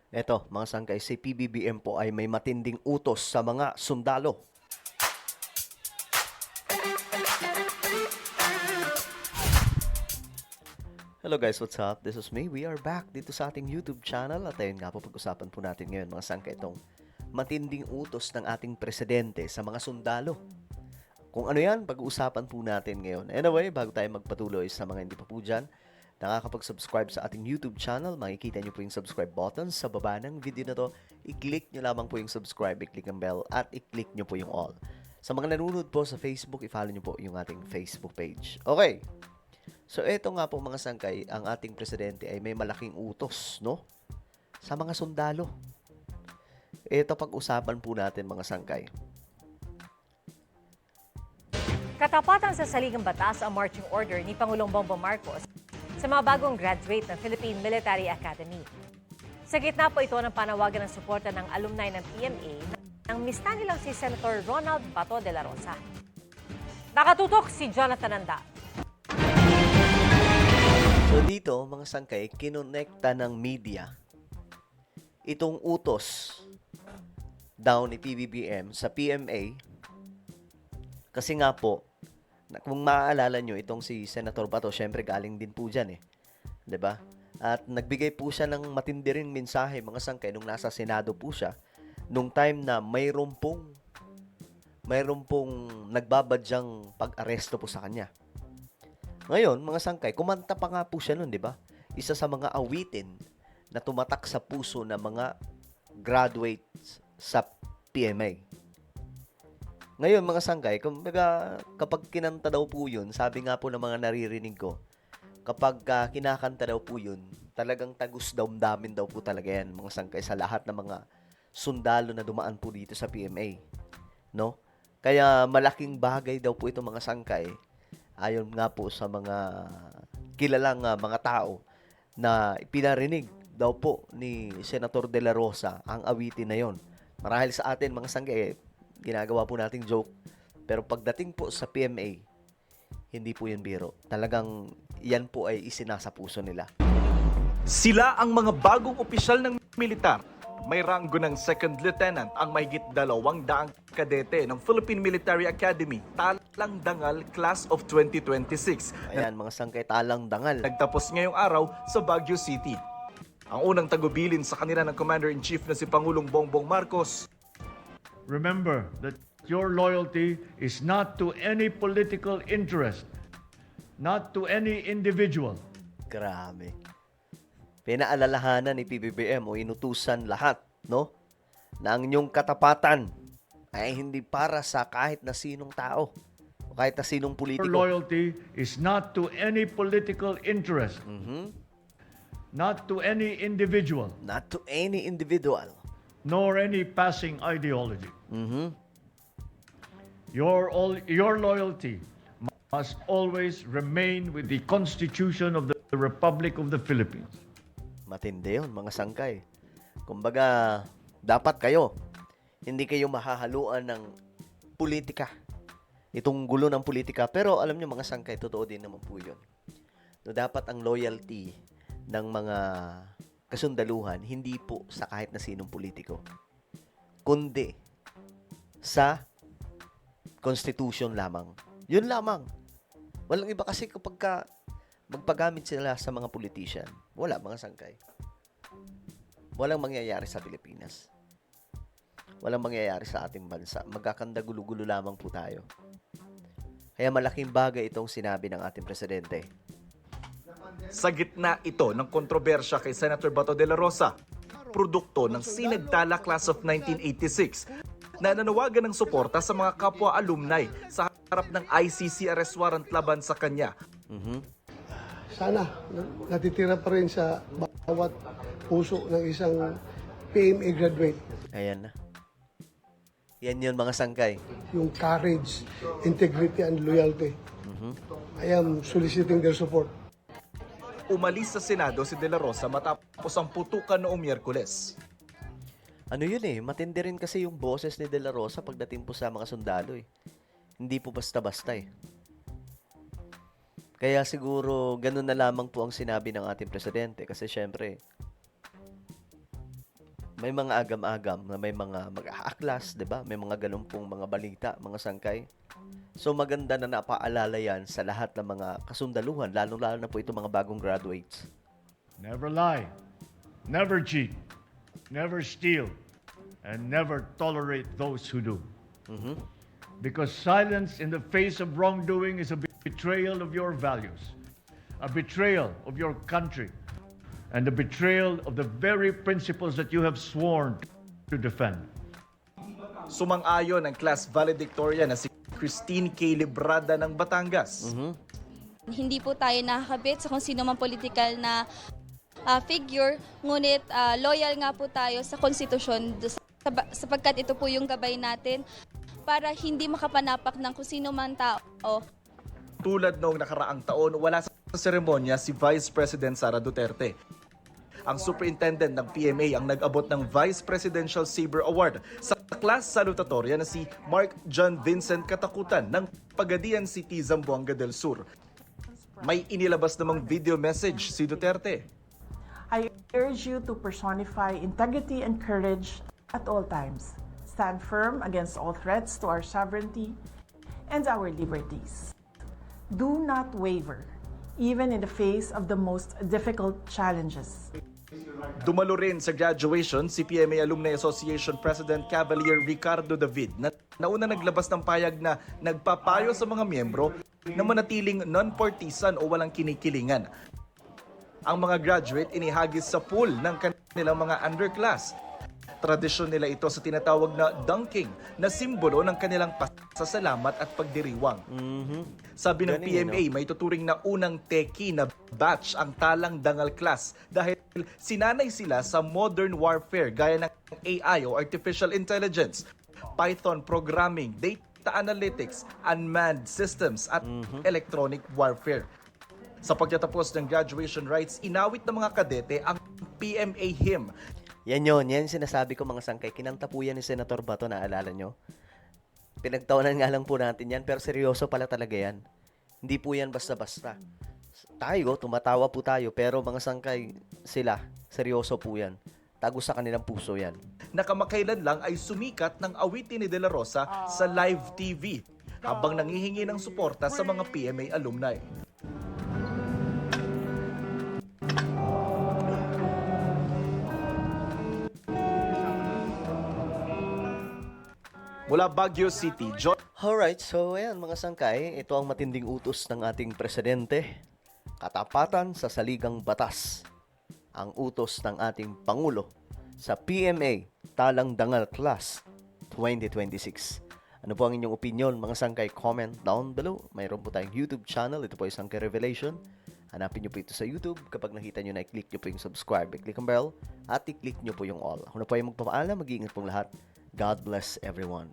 Eto, mga sangkay, si PBBM po ay may matinding utos sa mga sundalo. Hello guys, what's up? This is me. We are back dito sa ating YouTube channel at ayun nga po pag-usapan po natin ngayon mga sangkay itong matinding utos ng ating presidente sa mga sundalo. Kung ano yan, pag-uusapan po natin ngayon. Anyway, bago tayo magpatuloy sa mga hindi pa po dyan, nakakapag-subscribe sa ating YouTube channel, makikita nyo po yung subscribe button sa baba ng video na to. I-click nyo lamang po yung subscribe, i-click ang bell, at i-click nyo po yung all. Sa mga nanonood po sa Facebook, i-follow nyo po yung ating Facebook page. Okay. So, eto nga po mga sangkay, ang ating presidente ay may malaking utos, no? Sa mga sundalo. Ito pag-usapan po natin mga sangkay. Katapatan sa saligang batas ang marching order ni Pangulong Bongbong Marcos sa mga bagong graduate ng Philippine Military Academy. Sa gitna po ito ng panawagan ng suporta ng alumni ng PMA nang mista nilang si Senator Ronald Bato de la Rosa. Nakatutok si Jonathan Anda. So dito, mga sangkay, kinonekta ng media itong utos daw ni PBBM sa PMA kasi nga po, kung maaalala nyo, itong si Senator Bato, syempre galing din po dyan eh. 'Di ba? At nagbigay po siya ng matindi ring mensahe, mga sangkay, nung nasa Senado po siya, nung time na mayroon pong nagbabadyang pag-aresto po sa kanya. Ngayon, mga sangkay, kumanta pa nga po siya nun, di ba? Isa sa mga awitin na tumatak sa puso ng mga graduates sa PMA. Ngayon, mga sangkay, kapag kinanta daw po yun, sabi nga po ng mga naririnig ko, kapag kinakanta daw po yun, talagang tagus damdamin daw po talaga yan, mga sangkay, sa lahat ng mga sundalo na dumaan po dito sa PMA. No? Kaya malaking bagay daw po ito, mga sangkay, ayon nga po sa mga kilalang mga tao na pinarinig daw po ni Senator De La Rosa ang awitin na yon. Marahil sa atin mga sangkay, ginagawa po nating joke. Pero pagdating po sa PMA, hindi po yun biro. Talagang yan po ay isinasa puso nila. Sila ang mga bagong opisyal ng militar. May ranggo ng second lieutenant ang mahigit 200 kadete ng Philippine Military Academy, Talang Dangal Class of 2026. Ayan, mga sangkay, talang dangal. Nagtapos ngayong araw sa Baguio City. Ang unang tagubilin sa kanila ng Commander-in-Chief na si Pangulong Bongbong Marcos. Remember that your loyalty is not to any political interest, not to any individual. Grabe. Pinaalalahanan ni PBBM o inutusan lahat, no? Na ang inyong katapatan ay hindi para sa kahit na sinong tao o kahit na sinong Your politiko. loyalty is not to any political interest, not to any individual, Not to any individual. nor any passing ideology. Your loyalty must always remain with the Constitution of the Republic of the Philippines. Matindi yun, mga sangkay. Kumbaga, dapat kayo, hindi kayo mahahaluan ng politika. Itong gulo ng politika. Pero alam nyo, mga sangkay, totoo din naman po yun. No, dapat ang loyalty ng mga kasundaluhan, hindi po sa kahit na sinong politiko, kundi sa Constitution lamang. Yun lamang. Walang iba kasi kapag magpagamit sila sa mga politician, wala, mga sangkay. Walang mangyayari sa Pilipinas. Walang mangyayari sa ating bansa. Magkakanda gulo-gulo lamang po tayo. Kaya malaking bagay itong sinabi ng ating presidente. Sa gitna ito ng kontrobersya kay Senator Bato de la Rosa, produkto ng Sinagtala Class of 1986 na nanawagan ng suporta sa mga kapwa alumni sa harap ng ICC arrest warrant laban sa kanya. Sana natitira pa rin sa bawat puso ng isang PMA graduate Ayan na. Yan yun, mga sangkay. yung courage, integrity, and loyalty. I am soliciting their support. Umalis sa Senado si De La Rosa matapos ang putukan noong Miyerkules. Ano yun eh, matindi rin kasi yung boses ni De La Rosa pagdating po sa mga sundalo eh. Hindi po basta-basta eh. Kaya siguro ganun na lamang po ang sinabi ng ating presidente kasi syempre may mga agam-agam na may mga mag-aaklas, 'di ba? May mga ganun pong mga balita, mga sangkay. So maganda na napaalala yan sa lahat ng mga kasundaluhan, lalo-lalo na po ito mga bagong graduates. Never lie, never cheat, never steal, and never tolerate those who do. Because silence in the face of wrongdoing is a betrayal of your values, a betrayal of your country, and a betrayal of the very principles that you have sworn to defend. Sumang-ayon ang class valedictorian na si Christine K. Librada ng Batangas. Hindi po tayo nakakabit sa kung sino man political na figure, ngunit loyal nga po tayo sa konstitusyon sapagkat ito po yung gabay natin para hindi makapanapak ng kung sino man tao. Tulad noong nakaraang taon, wala sa seremonya si Vice President Sara Duterte. Ang superintendent ng PMA ang nag-abot ng Vice Presidential Saber Award sa class salutatoria na si Mark John Vincent Katakutan ng Pagadian City, Zamboanga del Sur. May inilabas namang video message si Duterte. I urge you to personify integrity and courage at all times. Stand firm against all threats to our sovereignty and our liberties. Do not waver, even in the face of the most difficult challenges. Dumalo rin sa graduation si PMA Alumni Association President Cavalier Ricardo David na nauna naglabas ng payag na nagpapayo sa mga miyembro na manatiling non-partisan o walang kinikilingan. Ang mga graduate inihagis sa pool ng kanilang mga underclass. Tradisyon nila ito sa tinatawag na dunking na simbolo ng kanilang pasasalamat at pagdiriwang. Sabi ng Galing, PMA, may tuturing na unang teki na batch ang Talang Dangal class dahil sinanay sila sa modern warfare gaya ng AI o Artificial Intelligence, Python programming, data analytics, unmanned systems at electronic warfare. Sa pagtatapos ng graduation rites, inawit ng mga kadete ang PMA hymn. Yan yun, yan sinasabi ko mga sangkay. Kinanta po yan ni Senator Bato, naalala nyo? Pinagtawanan nga lang po natin yan, pero seryoso pala talaga yan. Hindi po yan basta-basta. Tayo, tumatawa po tayo, pero mga sangkay, sila, seryoso po yan. Tago sa kanilang puso yan. Nakamakailan lang ay sumikat ng awitin ni De La Rosa sa live TV habang nangihingi ng suporta sa mga PMA alumni. Mula Baguio City, John Alright, so ayan mga sangkay, ito ang matinding utos ng ating presidente. Katapatan sa saligang batas. Ang utos ng ating Pangulo sa PMA Talang Dangal Class 2026. Ano po ang inyong opinion mga sangkay? Comment down below. Mayroon po tayong YouTube channel. Ito po ay Sangkay Revelation. Hanapin nyo po ito sa YouTube. Kapag nakita nyo na, i-click nyo po yung subscribe, i-click ang bell, at i-click nyo po yung all. Ako na po ay magpapaalam. Mag-iingat pong lahat. God bless everyone.